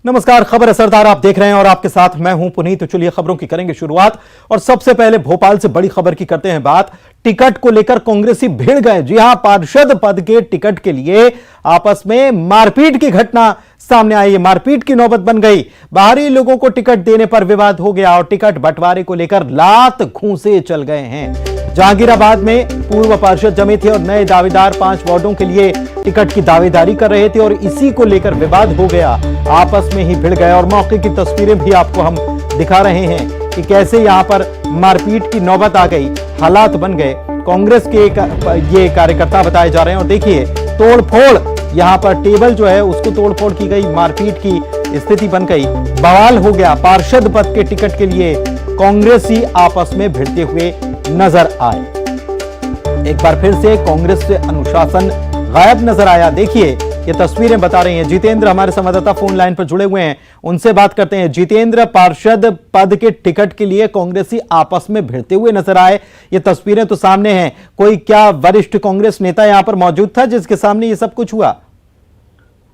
नमस्कार, खबर असरदार आप देख रहे हैं और आपके साथ मैं हूं पुनीत। तो चलिए खबरों की करेंगे शुरुआत और सबसे पहले भोपाल से बड़ी खबर की करते हैं बात। टिकट को लेकर कांग्रेसी भिड़ गए। जी हां, पार्षद पद के टिकट के लिए आपस में मारपीट की घटना सामने आई है। मारपीट की नौबत बन गई। बाहरी लोगों को टिकट देने पर विवाद हो गया और टिकट बंटवारे को लेकर लात घूंसे चल गए हैं। जहांगीराबाद में पूर्व पार्षद जमे थे और नए दावेदार 5 वार्डों के लिए टिकट की दावेदारी कर रहे थे और इसी को लेकर विवाद हो गया। आपस में ही भिड़ गए और मौके की तस्वीरें भी आपको हम दिखा रहे हैं कि कैसे यहां पर मारपीट की नौबत आ गई, हालात बन गए। कांग्रेस के ये कार्यकर्ता बताए जा रहे हैं और देखिए तोड़फोड़, यहां पर टेबल जो है उसको तोड़फोड़ की गई, मारपीट की स्थिति बन गई, बवाल हो गया। पार्षद पद के टिकट के लिए कांग्रेसी आपस में भिड़ते हुए नजर आए। एक बार फिर से कांग्रेस से अनुशासन गायब नजर आया। देखिए ये तस्वीरें बता रही हैं। जितेंद्र हमारे संवाददाता फोन लाइन पर जुड़े हुए हैं, उनसे बात करते हैं। जितेंद्र, पार्षद पद के टिकट के लिए कांग्रेसी आपस में भिड़ते हुए नजर आए, ये तस्वीरें तो सामने हैं। कोई क्या वरिष्ठ कांग्रेस नेता यहां पर मौजूद था जिसके सामने ये सब कुछ हुआ?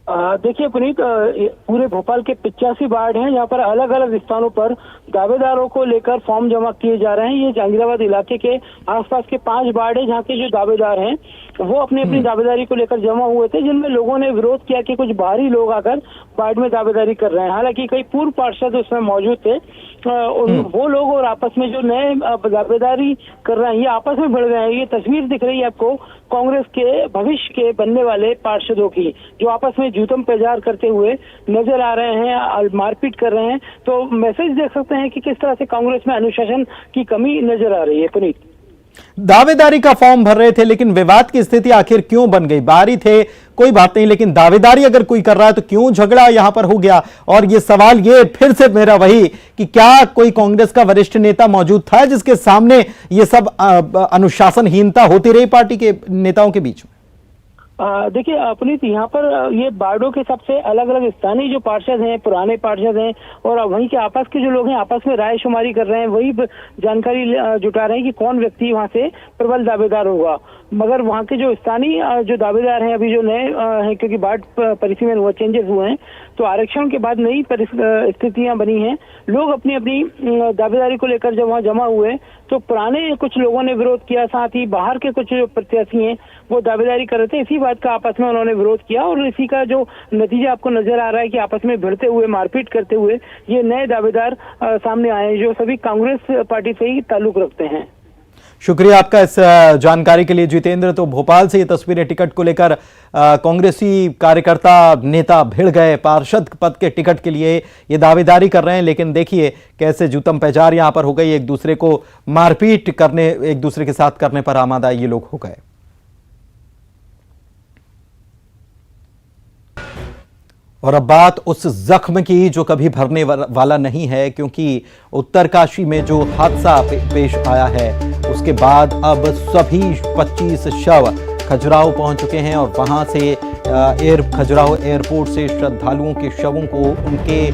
देखिए पुनीत, पूरे भोपाल के 85 वार्ड हैं। यहाँ पर अलग अलग स्थानों पर दावेदारों को लेकर फॉर्म जमा किए जा रहे हैं। ये जहांगीराबाद इलाके के आसपास के 5 वार्ड है जहाँ के जो दावेदार हैं वो अपनी अपनी दावेदारी को लेकर जमा हुए थे, जिनमें लोगों ने विरोध किया कि कुछ बाहरी लोग आकर वार्ड में दावेदारी कर रहे हैं। हालांकि कई पूर्व पार्षद उसमें मौजूद थे। वो लोग और आपस में जो नए दावेदारी कर रहे हैं ये आपस में भिड़ गए हैं। ये तस्वीर दिख रही है आपको कांग्रेस के भविष्य के बनने वाले पार्षदों की, जो आपस में जूतम पेजार करते हुए नजर आ रहे हैं, मारपीट कर रहे हैं। तो मैसेज देख सकते हैं कि किस तरह से कांग्रेस में अनुशासन की कमी नजर आ रही है। पुनीत, दावेदारी का फॉर्म भर रहे थे लेकिन विवाद की स्थिति आखिर क्यों बन गई? बाहरी थे कोई बात नहीं, लेकिन दावेदारी अगर कोई कर रहा है तो क्यों झगड़ा यहां पर हो गया? और ये सवाल ये फिर से मेरा वही कि क्या कोई कांग्रेस का वरिष्ठ नेता मौजूद था जिसके सामने ये सब अनुशासनहीनता होती रही पार्टी के नेताओं के बीच में? देखिए पुनीत, यहाँ पर ये वार्डों के सबसे अलग अलग स्थानीय जो पार्षद हैं, पुराने पार्षद हैं और वहीं के आपस के जो लोग हैं आपस में राय शुमारी कर रहे हैं, वही जानकारी जुटा रहे हैं कि कौन व्यक्ति वहाँ से प्रबल दावेदार होगा। मगर वहाँ के जो स्थानीय जो दावेदार हैं, अभी जो नए हैं, क्योंकि वार्ड परिधि में हुआ चेंजेस हुए हैं तो आरक्षण के बाद नई स्थितियां बनी हैं। लोग अपनी अपनी दावेदारी को लेकर जब वहाँ जमा हुए तो पुराने कुछ लोगों ने विरोध किया, साथ ही बाहर के कुछ जो प्रत्याशी हैं वो दावेदारी कर रहे थे। इसी बात का आपस में उन्होंने विरोध किया और इसी का जो नतीजा आपको नजर आ रहा है कि आपस में भिड़ते हुए, मारपीट करते हुए ये नए दावेदार सामने आए जो सभी कांग्रेस पार्टी से ही ताल्लुक रखते हैं। शुक्रिया आपका इस जानकारी के लिए जितेंद्र। तो भोपाल से ये तस्वीरें टिकट को लेकर कांग्रेसी कार्यकर्ता नेता भिड़ गए। पार्षद पद के टिकट के लिए ये दावेदारी कर रहे हैं, लेकिन देखिए कैसे जूतम पेजार यहां पर हो गई। एक दूसरे को मारपीट करने, एक दूसरे के साथ करने पर आमादा ये लोग हो गए। और अब बात उस जख्म की जो कभी भरने वाला नहीं है, क्योंकि उत्तरकाशी में जो हादसा पेश आया है उसके बाद अब सभी 25 शव खजुराहो पहुंच चुके हैं और वहां से खजुराहो एयरपोर्ट से श्रद्धालुओं के शवों को उनके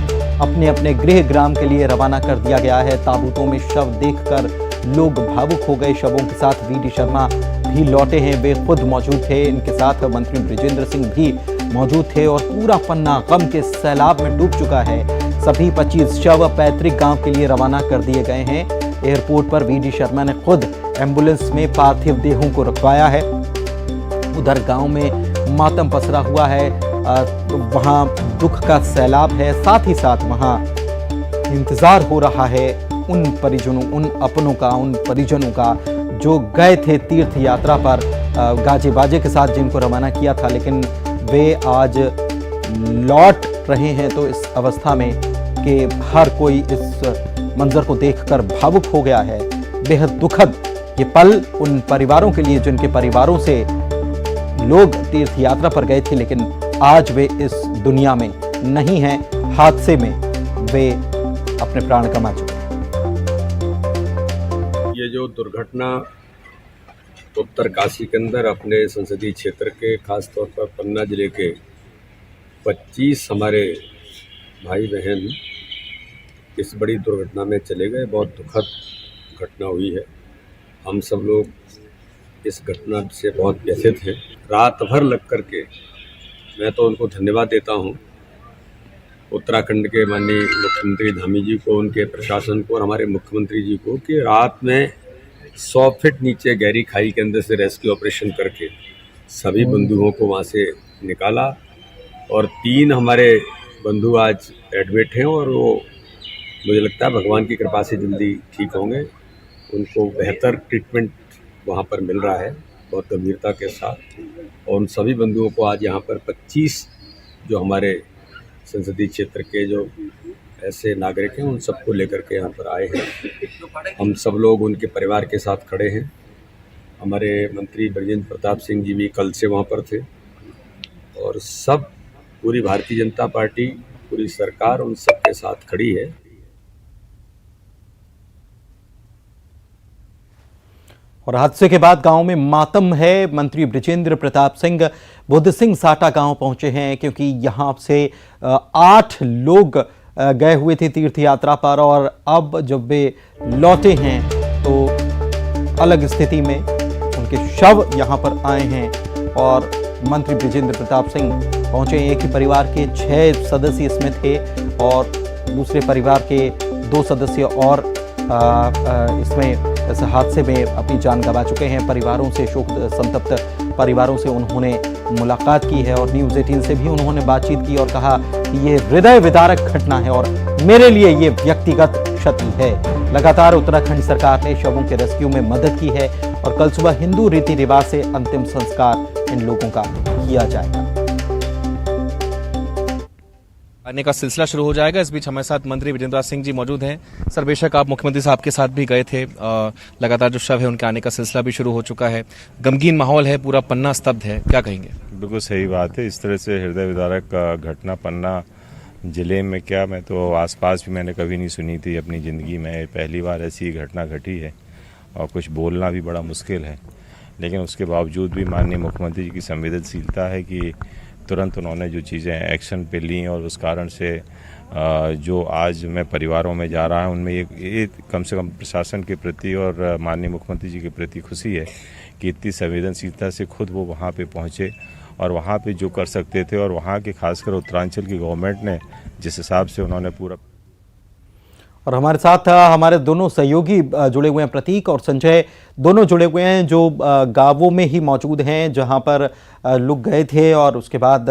अपने अपने गृह ग्राम के लिए रवाना कर दिया गया है। ताबूतों में शव देखकर लोग भावुक हो गए। शवों के साथ वी डी शर्मा भी लौटे हैं, वे खुद मौजूद थे। इनके साथ मंत्री बृजेंद्र सिंह भी मौजूद थे और पूरा पन्ना गम के सैलाब में डूब चुका है। सभी 25 शव पैतृक गांव के लिए रवाना कर दिए गए हैं। एयरपोर्ट पर वी डी शर्मा ने खुद एम्बुलेंस में पार्थिव देहों को रखवाया है। उधर गांव में मातम पसरा हुआ है, वहां दुख का सैलाब है। साथ ही साथ वहां इंतजार हो रहा है उन परिजनों, उन अपनों का, उन परिजनों का जो गए थे तीर्थ यात्रा पर गाजे बाजे के साथ, जिनको रवाना किया था, लेकिन वे आज लौट रहे हैं। तो इस अवस्था में कि हर कोई इस मंजर को देखकर भावुक हो गया है। बेहद दुखद ये पल उन परिवारों के लिए जिनके परिवारों से लोग तीर्थ यात्रा पर गए थे, लेकिन आज वे इस दुनिया में नहीं हैं। हादसे में वे अपने प्राण गंवा चुके हैं। ये जो दुर्घटना उत्तरकाशी के अंदर अपने संसदीय क्षेत्र के, खास तौर पर पन्ना जिले के 25 हमारे भाई बहन इस बड़ी दुर्घटना में चले गए, बहुत दुखद घटना हुई है। हम सब लोग इस घटना से बहुत व्यथित हैं। रात भर लग कर के मैं तो उनको धन्यवाद देता हूँ उत्तराखंड के माननीय मुख्यमंत्री धामी जी को, उनके प्रशासन को और हमारे मुख्यमंत्री जी को कि रात में 100 फीट नीचे गहरी खाई के अंदर से रेस्क्यू ऑपरेशन करके सभी बंधुओं को वहाँ से निकाला और 3 हमारे बंधु आज एडमिट हैं और वो मुझे लगता है भगवान की कृपा से जल्दी ठीक होंगे। उनको बेहतर ट्रीटमेंट वहाँ पर मिल रहा है बहुत गंभीरता के साथ और उन सभी बंधुओं को आज यहाँ पर 25 जो हमारे संसदीय क्षेत्र के जो ऐसे नागरिक हैं उन सबको लेकर के यहाँ पर आए हैं। हम सब लोग उनके परिवार के साथ खड़े हैं। हमारे मंत्री ब्रजेंद्र प्रताप सिंह जी भी कल से वहाँ पर थे और सब पूरी भारतीय जनता पार्टी, पूरी सरकार उन सबके साथ खड़ी है। और हादसे के बाद गांव में मातम है। मंत्री ब्रजेंद्र प्रताप सिंह बुद्ध सिंह साटा गांव पहुंचे हैं क्योंकि यहां से 8 लोग गए हुए थे तीर्थ यात्रा पर और अब जब वे लौटे हैं तो अलग स्थिति में उनके शव यहां पर आए हैं और मंत्री ब्रजेंद्र प्रताप सिंह पहुंचे। एक ही परिवार के 6 सदस्य इसमें थे और दूसरे परिवार के 2 सदस्य और इसमें इस हादसे में अपनी जान गंवा चुके हैं। परिवारों से, शोक संतप्त परिवारों से उन्होंने मुलाकात की है और न्यूज़ 18 से भी उन्होंने बातचीत की और कहा कि ये हृदय विदारक घटना है और मेरे लिए ये व्यक्तिगत क्षति है। लगातार उत्तराखंड सरकार ने शवों के रेस्क्यू में मदद की है और कल सुबह हिंदू रीति रिवाज से अंतिम संस्कार इन लोगों का किया जाएगा। आने का सिलसिला शुरू हो जाएगा। इस बीच हमारे साथ मंत्री ब्रजेंद्र सिंह जी मौजूद हैं। सर, बेशक आप मुख्यमंत्री साहब के साथ भी गए थे, लगातार जो शव है उनके आने का सिलसिला भी शुरू हो चुका है, गमगीन माहौल है, पूरा पन्ना स्तब्ध है, क्या कहेंगे? बिल्कुल सही बात है। इस तरह से हृदय विदारक घटना पन्ना जिले में क्या, मैं तो आसपास भी मैंने कभी नहीं सुनी थी अपनी ज़िंदगी में। पहली बार ऐसी घटना घटी है और कुछ बोलना भी बड़ा मुश्किल है, लेकिन उसके बावजूद भी माननीय मुख्यमंत्री जी की संवेदनशीलता है कि तुरंत उन्होंने जो चीज़ें एक्शन पे ली और उस कारण से जो आज मैं परिवारों में जा रहा हूं उनमें ये कम से कम प्रशासन के प्रति और माननीय मुख्यमंत्री जी के प्रति खुशी है कि इतनी संवेदनशीलता से खुद वो वहां पे पहुंचे और वहां पे जो कर सकते थे और वहां के खासकर उत्तरांचल की गवर्नमेंट ने जिस हिसाब से उन्होंने पूरा। और हमारे साथ हमारे दोनों सहयोगी जुड़े हुए हैं, प्रतीक और संजय दोनों जुड़े हुए हैं जो गांवों में ही मौजूद हैं जहां पर लोग गए थे और उसके बाद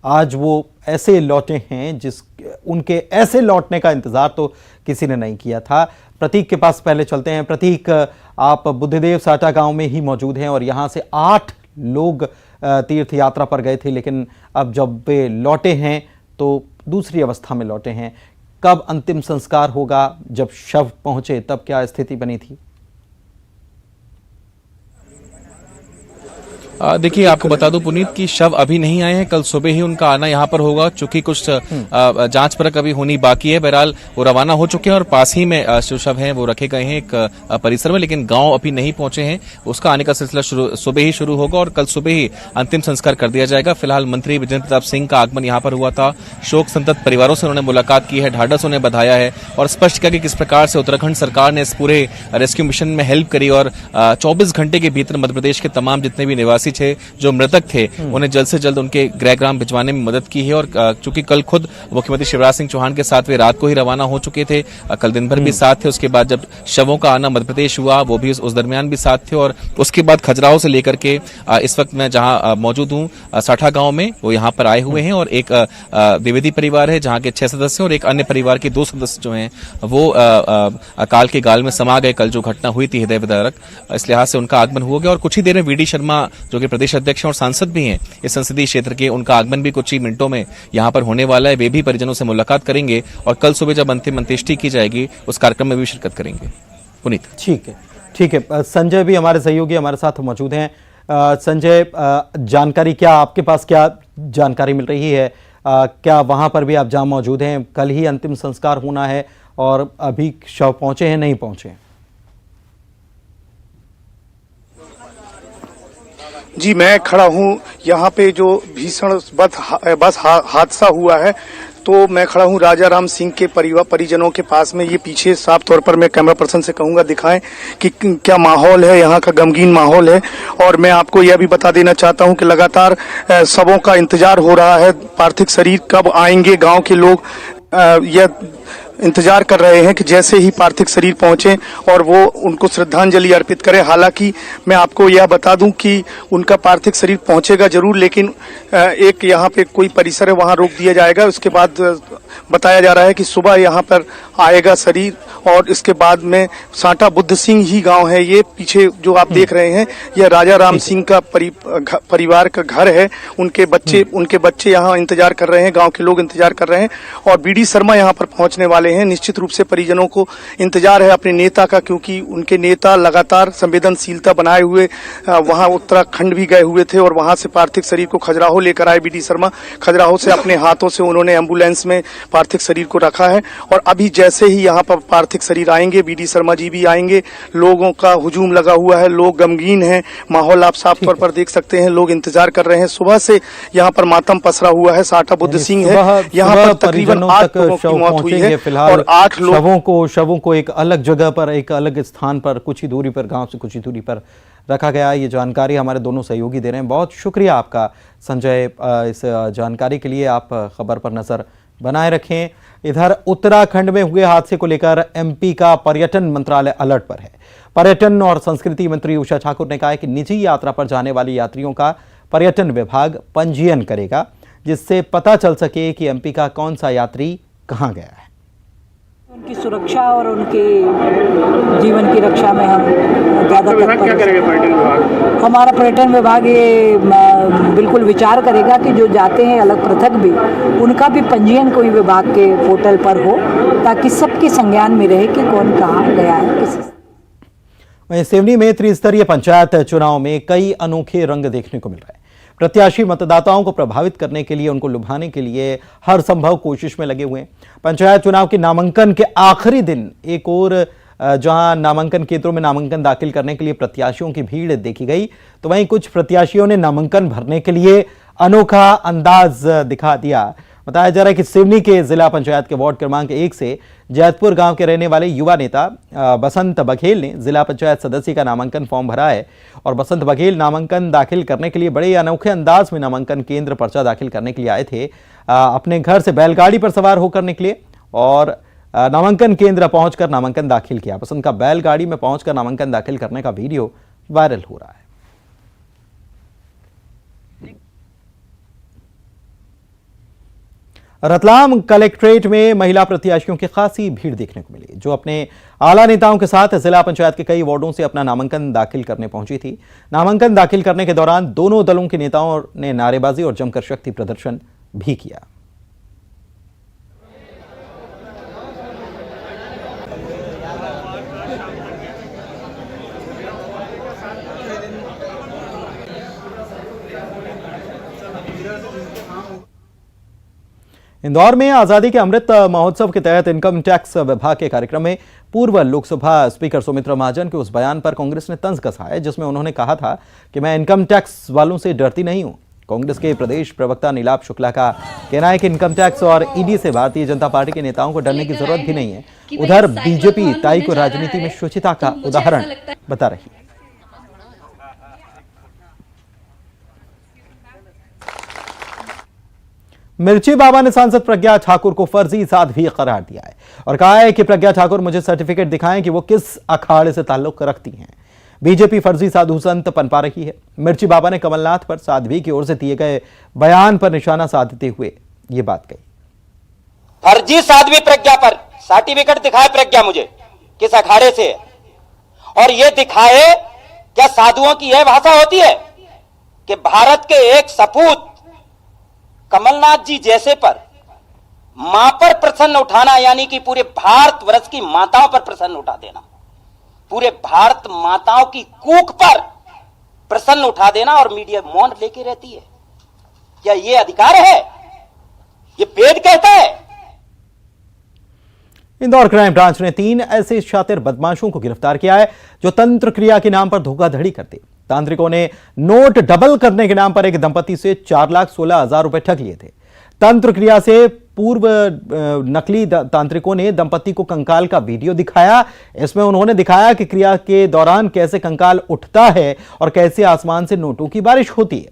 आज वो ऐसे लौटे हैं उनके ऐसे लौटने का इंतजार तो किसी ने नहीं किया था। प्रतीक के पास पहले चलते हैं। प्रतीक, आप बुद्धदेव साटा गांव में ही मौजूद हैं और यहां से 8 लोग तीर्थ यात्रा पर गए थे, लेकिन अब जब वे लौटे हैं तो दूसरी अवस्था में लौटे हैं। कब अंतिम संस्कार होगा? जब शव पहुंचे तब क्या स्थिति बनी थी? देखिए, आपको बता दूं पुनीत कि शव अभी नहीं आए हैं, कल सुबह ही उनका आना यहाँ पर होगा, चूंकि कुछ जांच परख अभी होनी बाकी है। बहरहाल वो रवाना हो चुके हैं और पास ही में जो शव हैं वो रखे गए हैं एक परिसर में, लेकिन गांव अभी नहीं पहुंचे हैं। उसका आने का सिलसिला सुबह ही शुरू होगा और कल सुबह ही अंतिम संस्कार कर दिया जाएगा। फिलहाल मंत्री ब्रजेंद्र प्रताप सिंह का आगमन यहाँ पर हुआ था, शोक संतप्त परिवारों से उन्होंने मुलाकात की है, ढाढ़स उन्हें बधाया है और स्पष्ट किया कि किस प्रकार से उत्तराखंड सरकार ने इस पूरे रेस्क्यू मिशन में हेल्प करी और 24 घंटे के भीतर मध्य प्रदेश के तमाम जितने भी निवासी थे जो मृतक थे उन्हें जल्द से जल्द उनके गृह ग्राम भिजवाने में मदद की है। और चूंकि कल खुद मुख्यमंत्री शिवराज सिंह चौहान के साथ वे रात को ही रवाना हो चुके थे, कल दिन भर भी साथ थे। उसके बाद जब शवों का आना मध्य प्रदेश हुआ वो भी उस दरमियान भी साथ थे और उसके बाद खजुराहो से लेकर के इस वक्त मैं जहां मौजूद हूं साठा गांव में, वो यहाँ पर आए हुए हैं और एक द्विवेदी परिवार है जहां के 6 सदस्य और एक अन्य परिवार के 2 सदस्य जो हैं वो अकाल के गाल में समा गए। कल जो घटना हुई थी हृदय विदारक, इस लिहाज से उनका आगमन हो गया और कुछ ही देर में वीडी शर्मा जो कि प्रदेश अध्यक्ष और सांसद भी हैं इस संसदीय क्षेत्र के, उनका आगमन भी कुछ ही मिनटों में यहां पर होने वाला है। वे भी परिजनों से मुलाकात करेंगे और कल सुबह जब अंतिम अंत्येष्टि की जाएगी उस कार्यक्रम में भी शिरकत करेंगे। पुनीत, ठीक है। संजय भी हमारे सहयोगी हमारे साथ मौजूद हैं। संजय, जानकारी क्या आपके पास, क्या जानकारी मिल रही है? क्या वहां पर भी आप जहां मौजूद हैं कल ही अंतिम संस्कार होना है और अभी शव पहुंचे हैं, नहीं पहुंचे? जी, मैं खड़ा हूं यहाँ पे जो भीषण बस हादसा हुआ है तो मैं खड़ा हूं राजा राम सिंह के परिजनों के पास में। ये पीछे साफ तौर पर मैं कैमरा पर्सन से कहूंगा दिखाएं कि क्या माहौल है, यहाँ का गमगीन माहौल है। और मैं आपको यह भी बता देना चाहता हूं कि लगातार सबों का इंतजार हो रहा है, पार्थिव शरीर कब आएंगे। गांव के लोग यह इंतजार कर रहे हैं कि जैसे ही पार्थिव शरीर पहुंचे और वो उनको श्रद्धांजलि अर्पित करें। हालांकि मैं आपको यह बता दूं कि उनका पार्थिव शरीर पहुंचेगा जरूर, लेकिन एक यहाँ पे कोई परिसर है वहां रोक दिया जाएगा। उसके बाद बताया जा रहा है कि सुबह यहाँ पर आएगा शरीर और इसके बाद में साटा बुद्ध सिंह ही गांव है। ये पीछे जो आप देख रहे हैं यह राजा राम सिंह का परिवार का घर है। उनके बच्चे यहाँ इंतजार कर रहे हैं, गांव के लोग इंतजार कर रहे हैं और बीडी शर्मा यहाँ पर पहुंचने वाले हैं। निश्चित रूप से परिजनों को इंतजार है अपने नेता का, क्योंकि उनके नेता लगातार संवेदनशीलता बनाए हुए वहां उत्तराखंड भी गए हुए थे और वहां से पार्थिव शरीर को खजुराहो लेकर आए बीडी शर्मा। खजुराहो से अपने हाथों से उन्होंने एम्बुलेंस में पार्थिव शरीर को रखा है और अभी जैसे ही यहाँ पर पार्थिव शरीर आएंगे, बीडी शर्मा जी भी आएंगे। लोगों का हुजूम लगा हुआ है, लोग गमगीन हैं, माहौल आप साफ तौर पर देख सकते हैं। लोग इंतजार कर रहे हैं, सुबह से यहाँ पर मातम पसरा हुआ है। साटा बुद्ध सिंह है, यहाँ पर तकरीबन 8 लोगों की मौत हुई है और 8 लोग शवों को एक अलग जगह पर, एक अलग स्थान पर, कुछ ही दूरी पर, गांव से कुछ ही दूरी पर रखा गया। ये जानकारी हमारे दोनों सहयोगी दे रहे हैं। बहुत शुक्रिया आपका संजय, इस जानकारी के लिए। आप खबर पर नजर बनाए रखें। इधर उत्तराखंड में हुए हादसे को लेकर एमपी का पर्यटन मंत्रालय अलर्ट पर है। पर्यटन और संस्कृति मंत्री उषा ठाकुर ने कहा है कि निजी यात्रा पर जाने वाले यात्रियों का पर्यटन विभाग पंजीयन करेगा, जिससे पता चल सके कि एमपी का कौन सा यात्री कहां गया है। उनकी सुरक्षा और उनके जीवन की रक्षा में हम ज़्यादा क्या करेगा पर्यटन विभाग? हमारा पर्यटन विभाग ये बिल्कुल विचार करेगा कि जो जाते हैं अलग पृथक भी, उनका भी पंजीयन कोई विभाग के पोर्टल पर हो, ताकि सबके संज्ञान में रहे कि कौन कहाँ गया है किसी। वहीं सिवनी में त्रिस्तरीय पंचायत चुनाव में कई अनोखे रंग देखने को मिल रहे हैं। प्रत्याशी मतदाताओं को प्रभावित करने के लिए, उनको लुभाने के लिए हर संभव कोशिश में लगे हुए हैं। पंचायत चुनाव के नामांकन के आखिरी दिन एक और जहां नामांकन केंद्रों में नामांकन दाखिल करने के लिए प्रत्याशियों की भीड़ देखी गई, तो वहीं कुछ प्रत्याशियों ने नामांकन भरने के लिए अनोखा अंदाज दिखा दिया। बताया जा रहा है कि सिवनी के जिला पंचायत के वार्ड क्रमांक 1 से जैतपुर गांव के रहने वाले युवा नेता बसंत बघेल ने जिला पंचायत सदस्य का नामांकन फॉर्म भरा है और बसंत बघेल नामांकन दाखिल करने के लिए बड़े अनोखे अंदाज में नामांकन केंद्र पर्चा दाखिल करने के लिए आए थे। अपने घर से बैलगाड़ी पर सवार होकर निकले और नामांकन केंद्र पहुंचकर नामांकन दाखिल किया। बसंत का बैलगाड़ी में पहुंचकर नामांकन दाखिल करने का वीडियो वायरल हो रहा है। रतलाम कलेक्ट्रेट में महिला प्रत्याशियों की खासी भीड़ देखने को मिली, जो अपने आला नेताओं के साथ जिला पंचायत के कई वार्डों से अपना नामांकन दाखिल करने पहुंची थी। नामांकन दाखिल करने के दौरान दोनों दलों के नेताओं ने नारेबाजी और जमकर शक्ति प्रदर्शन भी किया। इंदौर में आजादी के अमृत महोत्सव के तहत इनकम टैक्स विभाग के कार्यक्रम में पूर्व लोकसभा स्पीकर सुमित्रा महाजन के उस बयान पर कांग्रेस ने तंज कसा है, जिसमें उन्होंने कहा था कि मैं इनकम टैक्स वालों से डरती नहीं हूं। कांग्रेस के प्रदेश प्रवक्ता नीलाभ शुक्ला का कहना है कि इनकम टैक्स और ईडी से भारतीय जनता पार्टी के नेताओं को डरने की जरूरत भी नहीं है। उधर बीजेपी ताई को राजनीति में शुचिता का उदाहरण बता रही है। मिर्ची बाबा ने सांसद प्रज्ञा ठाकुर को फर्जी साध्वी करार दिया है और कहा है कि प्रज्ञा ठाकुर मुझे सर्टिफिकेट दिखाएं कि वो किस अखाड़े से ताल्लुक रखती हैं। बीजेपी फर्जी साधु संत पनपा रही है। मिर्ची बाबा ने कमलनाथ पर साध्वी की ओर से दिए गए बयान पर निशाना साधते हुए ये बात कही। फर्जी साध्वी प्रज्ञा पर सर्टिफिकेट दिखाए प्रज्ञा मुझे किस अखाड़े से, और ये दिखाए क्या साधुओं की यह भाषा होती है कि भारत के एक सपूत कमलनाथ जी जैसे पर मां पर प्रसन्न उठाना, यानी कि पूरे भारतवर्ष की माताओं पर प्रसन्न उठा देना, पूरे भारत माताओं की कूक पर प्रसन्न उठा देना और मीडिया मौन लेके रहती है। क्या ये अधिकार है? ये वेद कहता है। इंदौर क्राइम ब्रांच ने 3 ऐसे शातिर बदमाशों को गिरफ्तार किया है जो तंत्र क्रिया के नाम पर धोखाधड़ी करते। तांत्रिकों ने नोट डबल करने के नाम पर एक दंपति से 4,16,000 रुपए ठग लिए थे। तंत्र क्रिया से पूर्व नकली तांत्रिकों ने दंपति को कंकाल का वीडियो दिखाया। इसमें उन्होंने दिखाया कि क्रिया के दौरान कैसे कंकाल उठता है और कैसे आसमान से नोटों की बारिश होती है।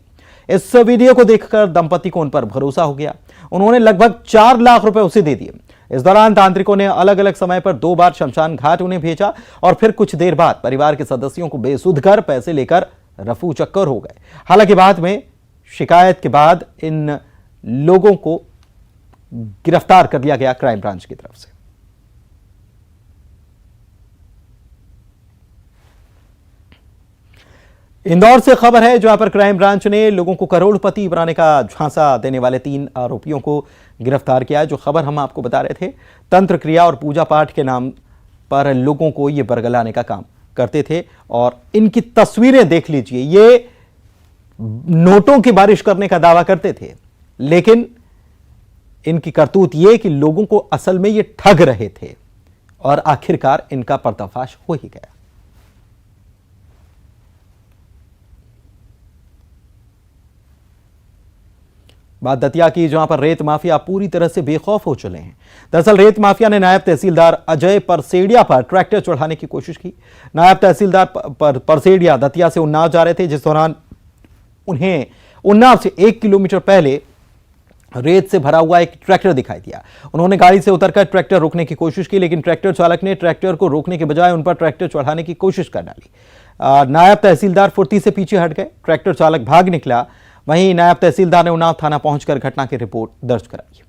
इस वीडियो को देखकर दंपति को उन पर भरोसा हो गया। उन्होंने लगभग 4 लाख रुपए उसे दे दिए। इस दौरान तांत्रिकों ने अलग अलग समय पर 2 बार शमशान घाट उन्हें भेजा और फिर कुछ देर बाद परिवार के सदस्यों को बेसुध कर पैसे लेकर रफू चक्कर हो गए। हालांकि बाद में शिकायत के बाद इन लोगों को गिरफ्तार कर लिया गया क्राइम ब्रांच की तरफ से। इंदौर से खबर है जहां पर क्राइम ब्रांच ने लोगों को करोड़पति बनाने का झांसा देने वाले 3 आरोपियों को गिरफ्तार किया। जो खबर हम आपको बता रहे थे, तंत्र क्रिया और पूजा पाठ के नाम पर लोगों को ये बरगलाने का काम करते थे और इनकी तस्वीरें देख लीजिए। ये नोटों की बारिश करने का दावा करते थे, लेकिन इनकी करतूत ये कि लोगों को असल में ये ठग रहे थे और आखिरकार इनका पर्दाफाश हो ही गया। बात दतिया की, जहां पर रेत माफिया पूरी तरह से बेखौफ हो चले हैं। दरअसल रेत माफिया ने नायब तहसीलदार अजय परसेडिया पर ट्रैक्टर चढ़ाने की कोशिश की। नायब तहसीलदार परसेडिया दतिया से उन्नाव जा रहे थे, जिस दौरान उन्हें उन्नाव से 1 किलोमीटर पहले रेत से भरा हुआ एक ट्रैक्टर दिखाई दिया। उन्होंने गाड़ी से उतरकर ट्रैक्टर रोकने की कोशिश की, लेकिन ट्रैक्टर चालक ने ट्रैक्टर को रोकने के बजाय उन पर ट्रैक्टर चढ़ाने की कोशिश कर डाली। नायब तहसीलदार फुर्ती से पीछे हट गए, ट्रैक्टर चालक भाग निकला। वहीं नायब तहसीलदार ने उन्नाव थाना पहुंचकर घटना की रिपोर्ट दर्ज कराई।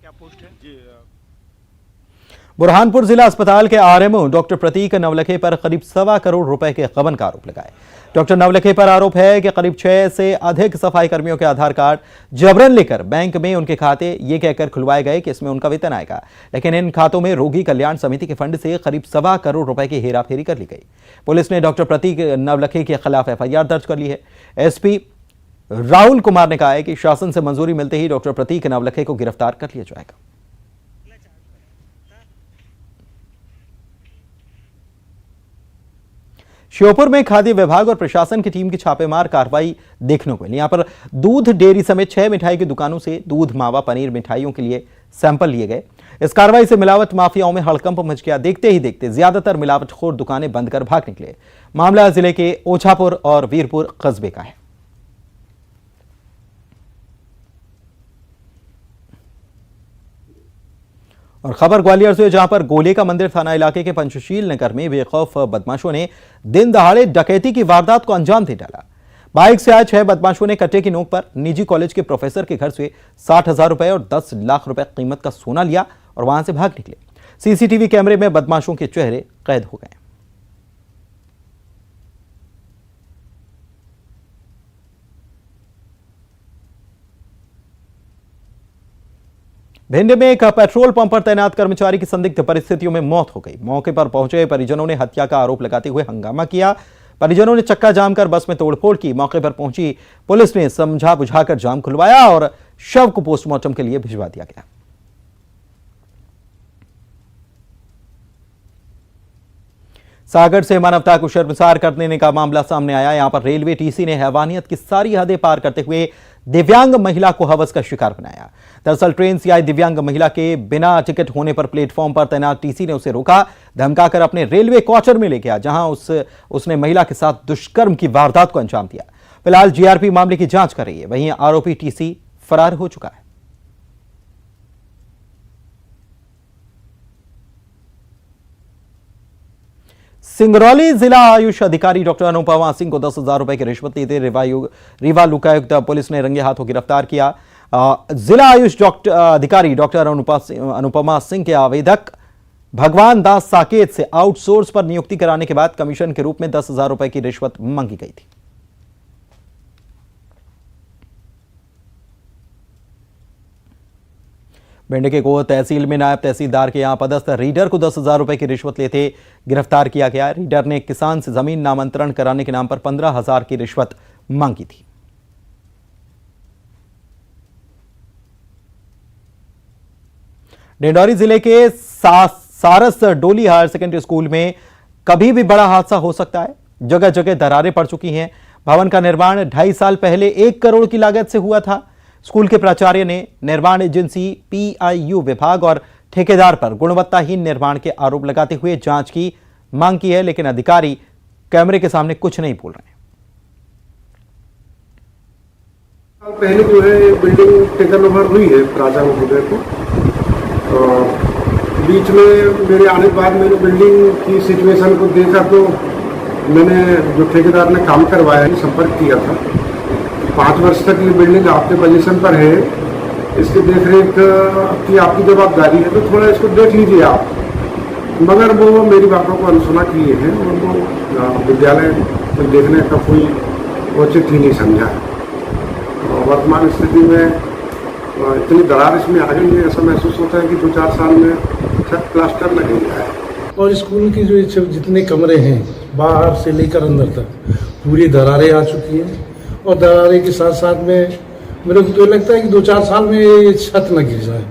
क्या पोस्ट है जी? बुरहानपुर जिला अस्पताल के आरएमओ डॉक्टर प्रतीक नवलखे पर करीब 1.25 करोड़ रुपए के गबन का आरोप लगाए। डॉक्टर नवलखे पर आरोप है कि करीब 6 से अधिक सफाई कर्मियों के आधार कार्ड जबरन लेकर बैंक में उनके खाते ये कहकर खुलवाए गए कि इसमें उनका वेतन आएगा, लेकिन इन खातों में रोगी कल्याण समिति के फंड से करीब 1.25 करोड़ रुपए की हेराफेरी कर ली गई। पुलिस ने डॉक्टर प्रतीक नवलखे के खिलाफ एफआईआर दर्ज कर ली है। एसपी राहुल कुमार ने कहा है कि शासन से मंजूरी मिलते ही डॉक्टर प्रतीक नवलखे को गिरफ्तार कर लिया जाएगा। श्योपुर में खाद्य विभाग और प्रशासन की टीम की छापेमार कार्रवाई देखने को मिली। यहां पर दूध डेयरी समेत 6 मिठाई की दुकानों से दूध, मावा, पनीर, मिठाइयों के लिए सैंपल लिए गए। इस कार्रवाई से मिलावट माफियाओं में हड़कंप मच गया। देखते ही देखते ज्यादातर मिलावटखोर दुकानें बंद कर भाग निकले। मामला जिले के ओछापुर और वीरपुर कस्बे का है। और खबर ग्वालियर से, जहां पर गोले का मंदिर थाना इलाके के पंचशील नगर में बेखौफ बदमाशों ने दिन दहाड़े डकैती की वारदात को अंजाम दे डाला। बाइक से आए 6 बदमाशों ने कट्टे की नोक पर निजी कॉलेज के प्रोफेसर के घर से 60,000 रुपए और 10 लाख रुपए कीमत का सोना लिया और वहां से भाग निकले। सीसीटीवी कैमरे में बदमाशों के चेहरे कैद हो गए। भिंड में एक पेट्रोल पंप पर तैनात कर्मचारी की संदिग्ध परिस्थितियों में मौत हो गई। मौके पर पहुंचे परिजनों ने हत्या का आरोप लगाते हुए हंगामा किया। परिजनों ने चक्का जाम कर बस में तोड़फोड़ की। मौके पर पहुंची पुलिस ने समझा बुझाकर जाम खुलवाया और शव को पोस्टमार्टम के लिए भिजवा दिया गया। सागर से मानवता को शर्मसार करने का मामला सामने आया। यहां पर रेलवे टीसी ने हैवानियत की सारी हदें पार करते हुए दिव्यांग महिला को हवस का शिकार बनाया। दरअसल ट्रेन से आई दिव्यांग महिला के बिना टिकट होने पर प्लेटफॉर्म पर तैनात टीसी ने उसे रोका, धमकाकर अपने रेलवे क्वार्टर में ले गया, जहां उसने महिला के साथ दुष्कर्म की वारदात को अंजाम दिया। फिलहाल जीआरपी मामले की जांच कर रही है। वहीं आरोपी टीसी फरार हो चुका है। सिंगरौली जिला आयुष अधिकारी डॉक्टर अनुपमा सिंह को 10,000 रुपए की रिश्वत लेते रीवा लोकायुक्त पुलिस ने रंगे हाथों गिरफ्तार किया। जिला आयुष अधिकारी डॉक्टर अनुपमा सिंह के आवेदक भगवान दास साकेत से आउटसोर्स पर नियुक्ति कराने के बाद कमीशन के रूप में 10,000 रुपए की रिश्वत मांगी गई थी। भिंड के गोह तहसील में नायब तहसीलदार के यहां पदस्थ रीडर को 10,000 रुपए की रिश्वत लेते गिरफ्तार किया गया। रीडर ने किसान से जमीन नामांतरण कराने के नाम पर 15,000 की रिश्वत मांगी थी। डिंडौरी जिले के सारस डोली हायर सेकेंडरी स्कूल में कभी भी बड़ा हादसा हो सकता है। जगह जगह दरारें पड़ चुकी हैं। भवन का निर्माण 2.5 साल पहले 1 करोड़ की लागत से हुआ था। स्कूल के प्राचार्य ने निर्माण एजेंसी PIU विभाग और ठेकेदार पर गुणवत्ताहीन निर्माण के आरोप लगाते हुए जांच की मांग की है, लेकिन अधिकारी कैमरे के सामने कुछ नहीं बोल रहे हैं। पहले जो है बिल्डिंग टेकन ओवर हुई है राजा महोदय को। बीच में मेरे आने के बाद मैंने बिल्डिंग की सिचुएशन को देखा तो मैंने जो ठेकेदार ने काम करवाया है संपर्क किया था। 5 वर्ष तक ये बिल्डिंग आपके पोजीशन पर है, इसकी देखरेख की आपकी जवाबदारी है, तो थोड़ा इसको देख लीजिए आप। मगर वो मेरी बातों को अनसुना किए हैं और वो विद्यालय में देखने का कोई औचित्य ही नहीं समझा। वर्तमान स्थिति में इतनी दरार इसमें आ गई है, ऐसा महसूस होता है कि 2-4 साल में छत प्लास्टर लगेगा है। और स्कूल की जो जितने कमरे हैं बाहर से लेकर अंदर तक पूरी दरारें आ चुकी हैं और दरारें के साथ साथ में मेरे को तो लगता है कि 2-4 साल में ये छत न गिर जाए।